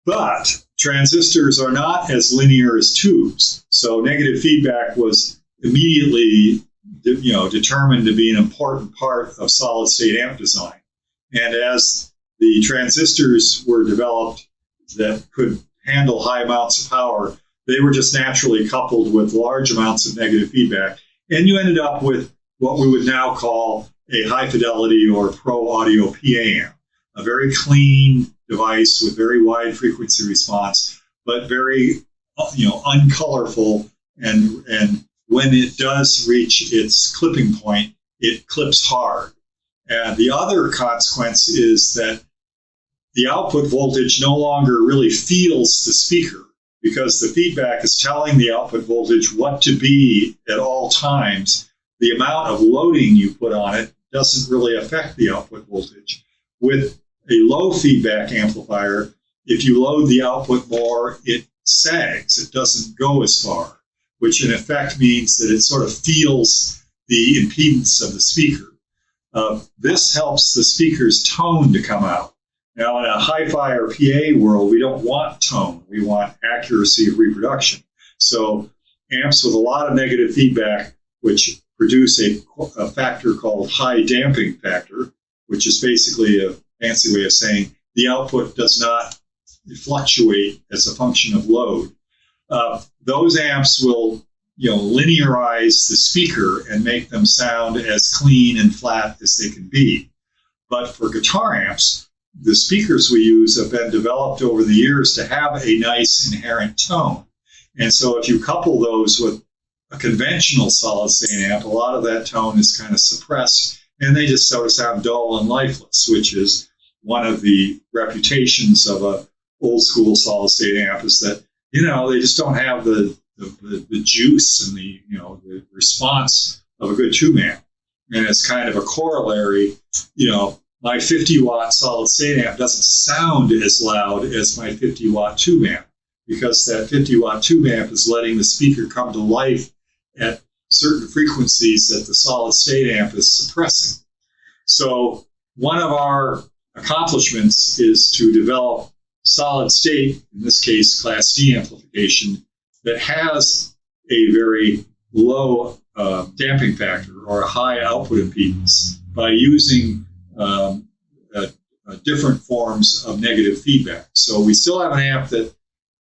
But transistors are not as linear as tubes. So negative feedback was immediately determined to be an important part of solid-state amp design. And as the transistors were developed that could handle high amounts of power, they were just naturally coupled with large amounts of negative feedback. And you ended up with what we would now call a high-fidelity or pro-audio PA amp, a very clean device with very wide frequency response, but very, uncolorful, and when it does reach its clipping point, it clips hard. And the other consequence is that the output voltage no longer really feels the speaker because the feedback is telling the output voltage what to be at all times. The amount of loading you put on it doesn't really affect the output voltage. With a low feedback amplifier, if you load the output more, it sags. It doesn't go as far, which in effect means that it sort of feels the impedance of the speaker. This helps the speaker's tone to come out. Now, in a hi-fi or PA world, we don't want tone. We want accuracy of reproduction. So amps with a lot of negative feedback, which produce a factor called high damping factor, which is basically a fancy way of saying the output does not fluctuate as a function of load. Those amps will, linearize the speaker and make them sound as clean and flat as they can be. But for guitar amps, the speakers we use have been developed over the years to have a nice inherent tone. And so if you couple those with a conventional solid-state amp, a lot of that tone is kind of suppressed, and they just sort of sound dull and lifeless, which is one of the reputations of a old-school solid-state amp, is that, they just don't have the juice and the response of a good tube amp. And it's kind of a corollary, my 50-watt solid-state amp doesn't sound as loud as my 50-watt tube amp, because that 50-watt tube amp is letting the speaker come to life at certain frequencies that the solid-state amp is suppressing. So one of our accomplishments is to develop solid-state, in this case Class D amplification, that has a very low damping factor or a high output impedance by using different forms of negative feedback. So we still have an amp that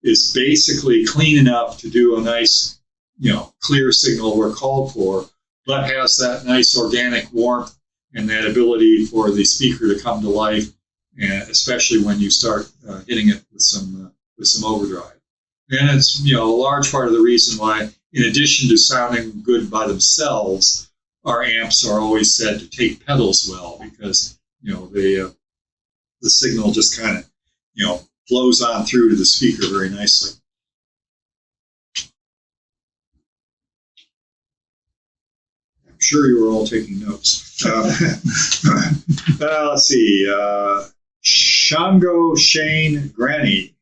is basically clean enough to do a nice, clear signal we're called for, but has that nice organic warmth and that ability for the speaker to come to life, and especially when you start hitting it with some overdrive. And it's a large part of the reason why, in addition to sounding good by themselves, our amps are always said to take pedals well, because the signal just kind of flows on through to the speaker very nicely. I'm sure you were all taking notes. Let's see. Shango Shane Cranny,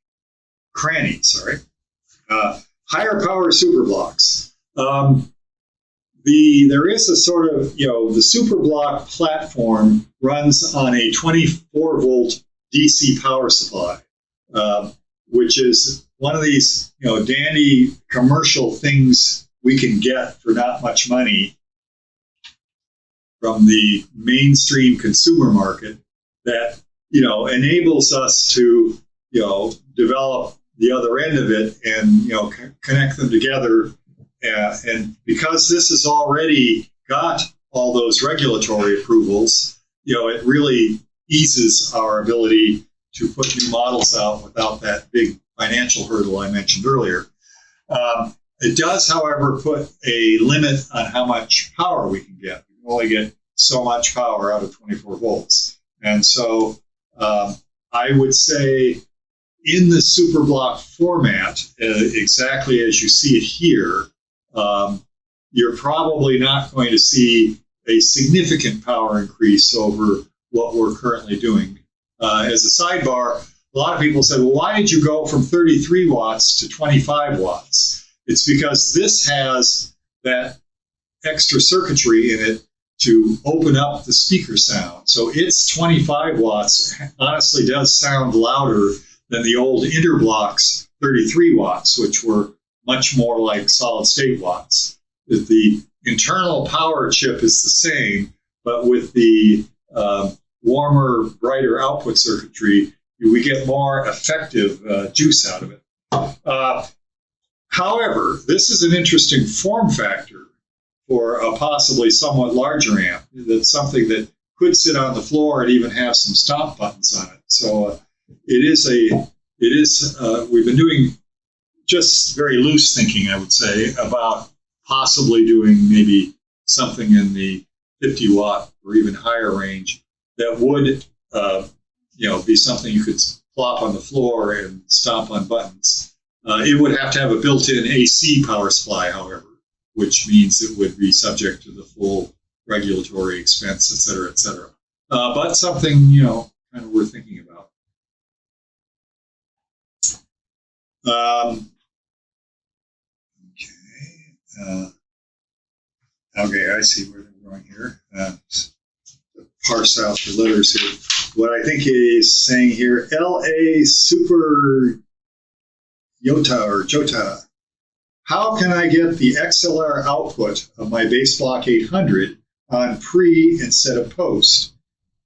sorry. Higher power Superblocks. There is a sort of, the Superblock platform runs on a 24-volt DC power supply, which is one of these, dandy commercial things we can get for not much money from the mainstream consumer market that, enables us to, develop the other end of it and, connect them together. And because this has already got all those regulatory approvals, it really eases our ability to put new models out without that big financial hurdle I mentioned earlier. It does, however, put a limit on how much power we can get. We can only get so much power out of 24 volts. And so I would say in the Superblock format, exactly as you see it here, you're probably not going to see a significant power increase over what we're currently doing. As a sidebar, a lot of people said, well, why did you go from 33 watts to 25 watts? It's because this has that extra circuitry in it to open up the speaker sound. So its 25 watts honestly does sound louder than the old Interblocks 33 watts, which were much more like solid-state watts. The internal power chip is the same, but with the warmer, brighter output circuitry, we get more effective juice out of it. However, this is an interesting form factor for a possibly somewhat larger amp. That's something that could sit on the floor and even have some stop buttons on it. So we've been doing just very loose thinking, I would say, about possibly doing maybe something in the 50 watt or even higher range that would, be something you could plop on the floor and stomp on buttons. It would have to have a built-in AC power supply, however, which means it would be subject to the full regulatory expense, et cetera, et cetera. But something, kind of worth thinking about. Okay, I see where they're going here. Parse out the letters here what I think he's saying here, LA Super Yota or Jota. How can I get the XLR output of my Bassblock 800 on pre instead of post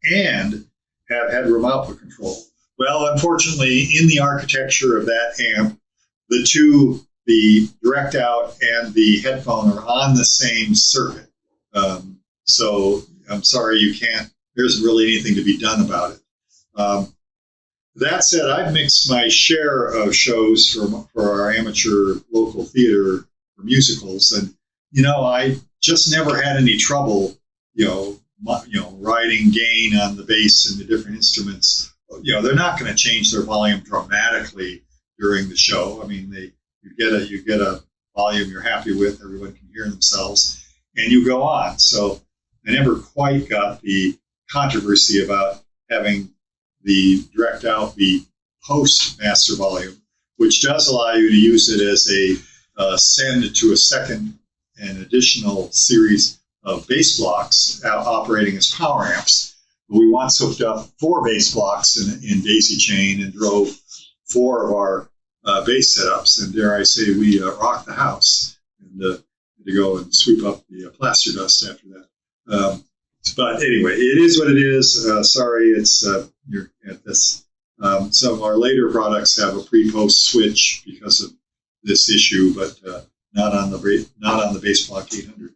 and have headroom output control? Well, unfortunately, in the architecture of that amp, the two, the direct out and the headphone, are on the same circuit. So I'm sorry, you can't, there isn't really anything to be done about it. That said, I've mixed my share of shows for our amateur local theater for musicals, and I just never had any trouble, riding gain on the bass and the different instruments. They're not going to change their volume dramatically during the show. I mean, you get a volume you're happy with, everyone can hear themselves, and you go on. So I never quite got the controversy about having the direct out be post master volume, which does allow you to use it as a send to a second and additional series of bass blocks operating as power amps. We once hooked up 4 bass blocks in daisy chain and drove 4 of our bass setups, and dare I say we rocked the house, and to go and sweep up the plaster dust after that. But anyway, it is what it is. Sorry, it's you're at this. Some of our later products have a pre-post switch because of this issue, but not on the Bassblock 800.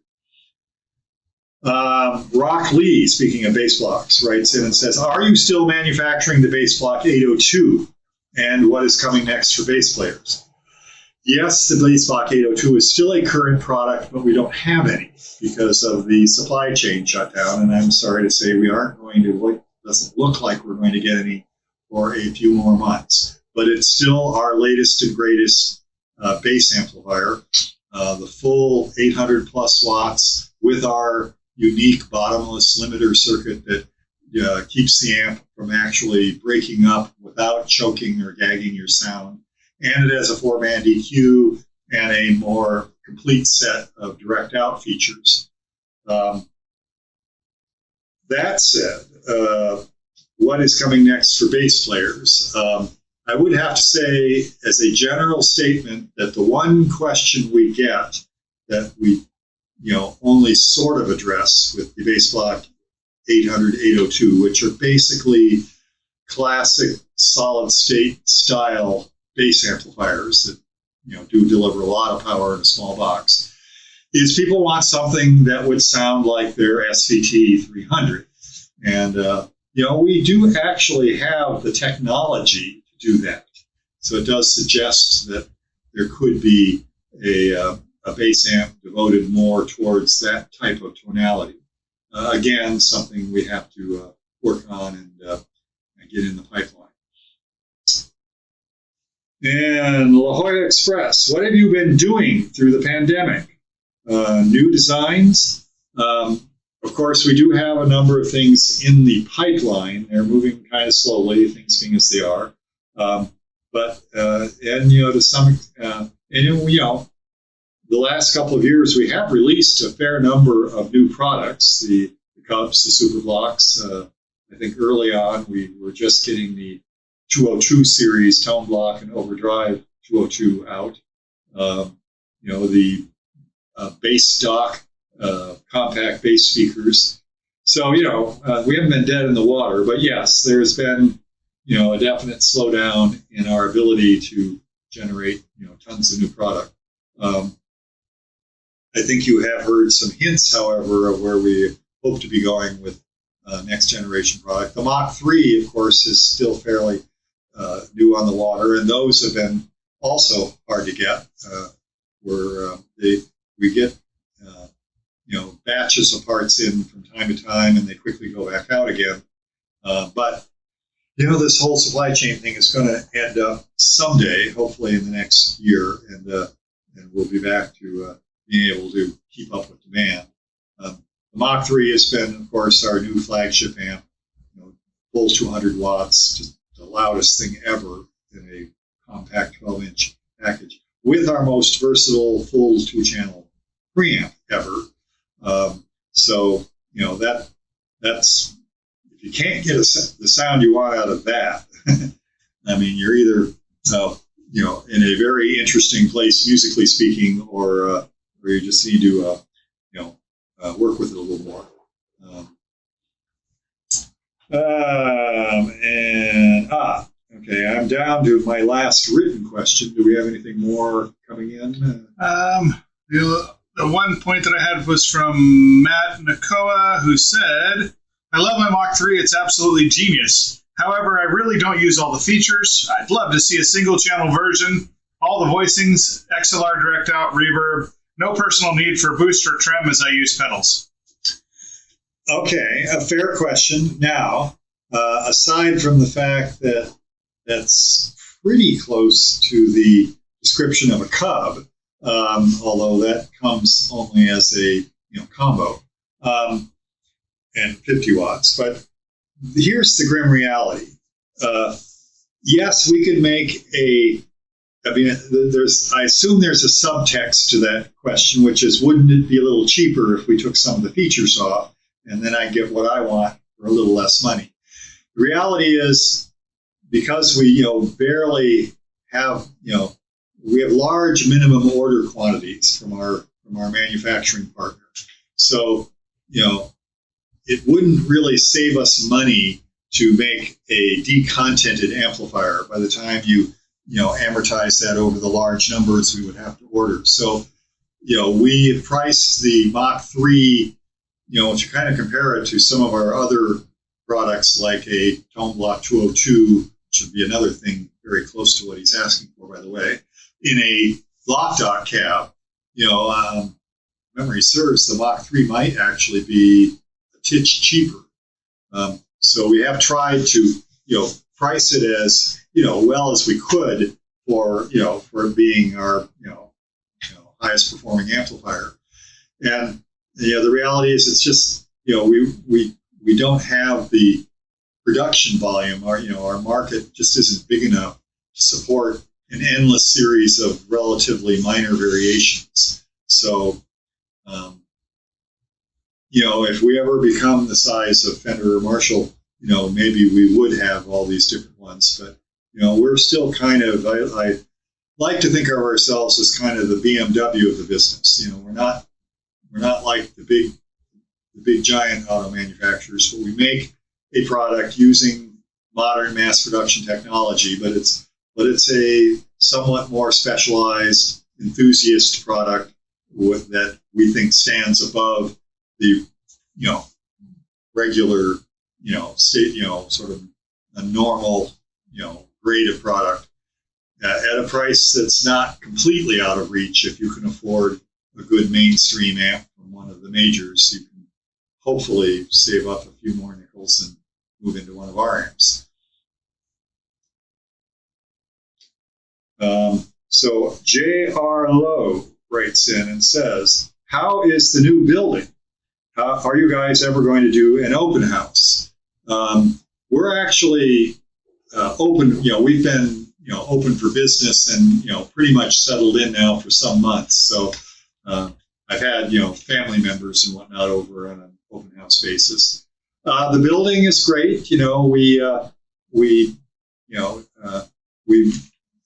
Rock Lee, speaking of bass blocks, writes in and says, "Are you still manufacturing the Bassblock 802? And what is coming next for bass players?" Yes, the Bassblock 802 is still a current product, but we don't have any because of the supply chain shutdown. And I'm sorry to say we aren't going to, doesn't look like we're going to get any for a few more months. But it's still our latest and greatest bass amplifier, the full 800 plus watts with our unique bottomless limiter circuit that keeps the amp from actually breaking up without choking or gagging your sound. And it has a 4-band EQ and a more complete set of direct out features. That said, what is coming next for bass players? I would have to say, as a general statement, that the one question we get that we only sort of address with the Bassblock 800, 802, which are basically classic solid state style bass amplifiers that do deliver a lot of power in a small box, is people want something that would sound like their SVT 300. And we do actually have the technology to do that. So it does suggest that there could be a bass amp devoted more towards that type of tonality. Again, something we have to work on and get in the pipeline. And La Jolla Express, what have you been doing through the pandemic? New designs? Of course, we do have a number of things in the pipeline. They're moving kind of slowly, things being as they are. To some, the last couple of years, we have released a fair number of new products, the Cubs, the Superblocks. I think early on, we were just getting the 202 series tone block and OverDrive 202 out. The bass stock compact bass speakers. So, we haven't been dead in the water, but yes, there's been, a definite slowdown in our ability to generate, tons of new product. I think you have heard some hints, however, of where we hope to be going with next generation product. The Mach 3, of course, is still fairly new on the water, and those have been also hard to get. We get batches of parts in from time to time, and they quickly go back out again. But this whole supply chain thing is going to end up someday, hopefully in the next year, and we'll be back to being able to keep up with demand. The Mach 3 has been, of course, our new flagship amp, full 200 watts, just the loudest thing ever in a compact 12-inch package, with our most versatile full 2-channel preamp ever. That's, if you can't get the sound you want out of that, I mean, you're either in a very interesting place musically speaking, or you just need to work with it a little more. Okay, I'm down to my last written question. Do we have anything more coming in? The one point that I had was from Matt Nakoa, who said, I love my Mach 3. It's absolutely genius. However, I really don't use all the features. I'd love to see a single channel version, all the voicings, XLR direct out, reverb, no personal need for boost or trim as I use pedals. Okay, a fair question. Now, aside from the fact that that's pretty close to the description of a Cub, although that comes only as a combo, and 50 watts. But here's the grim reality. Yes, we could make I assume there's a subtext to that question, which is, wouldn't it be a little cheaper if we took some of the features off, and then I get what I want for a little less money? The reality is, because we barely have we have large minimum order quantities from our manufacturing partner, so it wouldn't really save us money to make a decontented amplifier by the time you amortize that over the large numbers we would have to order. So we price the Mach 3, to kind of compare it to some of our other products like a Tone Block 202, which would be another thing very close to what he's asking for, by the way, in a lock dock cab. Memory serves, the Mach 3 might actually be a titch cheaper. So we have tried to price it as well as we could for it being our highest performing amplifier. And the reality is, it's just we don't have the production volume. Our market just isn't big enough to support an endless series of relatively minor variations. So if we ever become the size of Fender or Marshall, maybe we would have all these different ones. But we're still kind of, I like to think of ourselves as kind of the BMW of the business. We're not like the big giant auto manufacturers, but we make a product using modern mass production technology, but it's a somewhat more specialized enthusiast product that we think stands above the regular state, sort of a normal grade of product at a price that's not completely out of reach. If you can afford a good mainstream amp from one of the majors, you can hopefully save up a few more nickels and move into one of our amps. So J.R. Lowe writes in and says, how is the new building? Are you guys ever going to do an open house? We're actually open. We've been open for business and pretty much settled in now for some months. So I've had family members and whatnot over on an open house basis. The building is great. We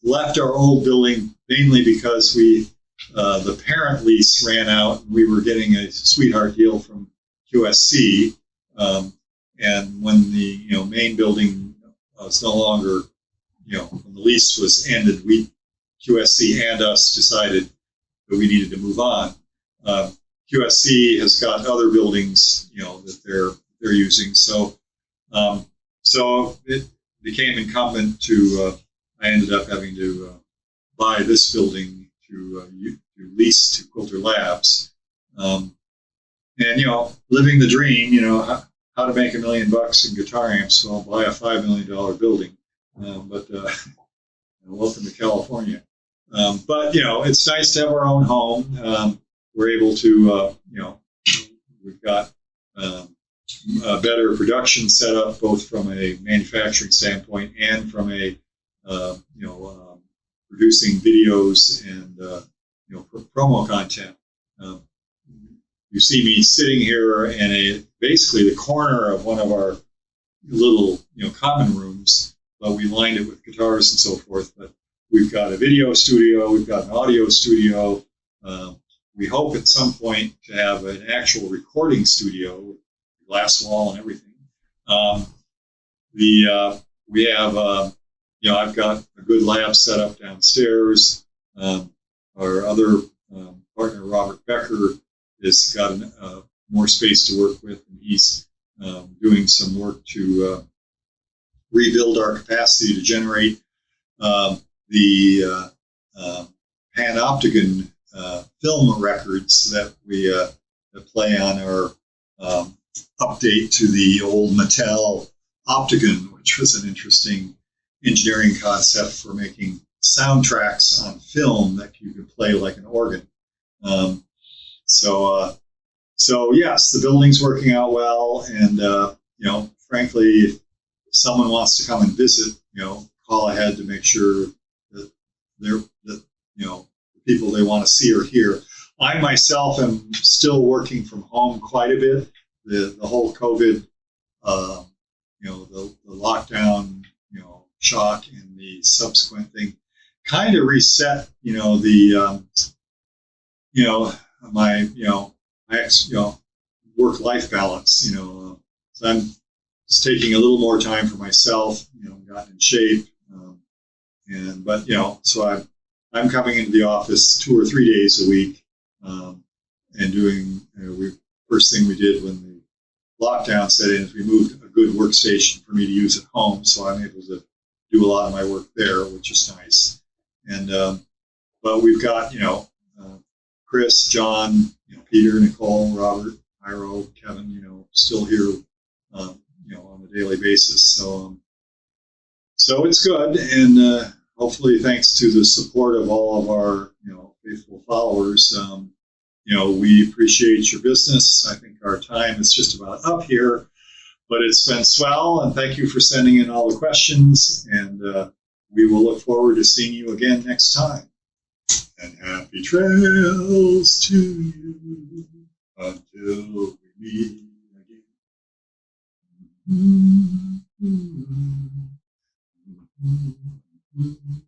left our old building mainly because the parent lease ran out, and we were getting a sweetheart deal from QSC. And when the main building was no longer, when the lease was ended, QSC and us decided that we needed to move on. QSC has got other buildings, that they're using. So it became incumbent to. I ended up having to buy this building to lease to QuilterLabs, and living the dream. How to make $1 million in guitar amps. So I'll buy a $5 million building. But welcome to California. But it's nice to have our own home. We're able to, we've got a better production setup, both from a manufacturing standpoint and from a producing videos and promo content. You see me sitting here in basically the corner of one of our little, common rooms, but we lined it with guitars and so forth. But we've got a video studio, we've got an audio studio. We hope at some point to have an actual recording studio with glass wall and everything. We have, I've got a good lab set up downstairs. Our other partner, Robert Becker, has got more space to work with, and he's doing some work to rebuild our capacity to generate the Panopticon film records that we that play on our update to the old Mattel Opticon, which was an interesting engineering concept for making soundtracks on film that you could play like an organ. So yes, the building's working out well, and frankly, if someone wants to come and visit, call ahead to make sure that the people they want to see are here. I myself am still working from home quite a bit. The whole COVID, the lockdown, shock and the subsequent thing kind of reset, my work-life balance, so I'm just taking a little more time for myself, gotten in shape, so I'm coming into the office 2 or 3 days a week, and doing, first thing we did when the lockdown set in is we moved a good workstation for me to use at home, so I'm able to do a lot of my work there, which is nice. And but we've got Chris, John, Peter, Nicole, Robert, Iro, Kevin, still here, on a daily basis. So it's good, and hopefully, thanks to the support of all of our faithful followers, we appreciate your business. I think our time is just about up here, but it's been swell, and thank you for sending in all the questions, and we will look forward to seeing you again next time. And happy trails to you until we meet again.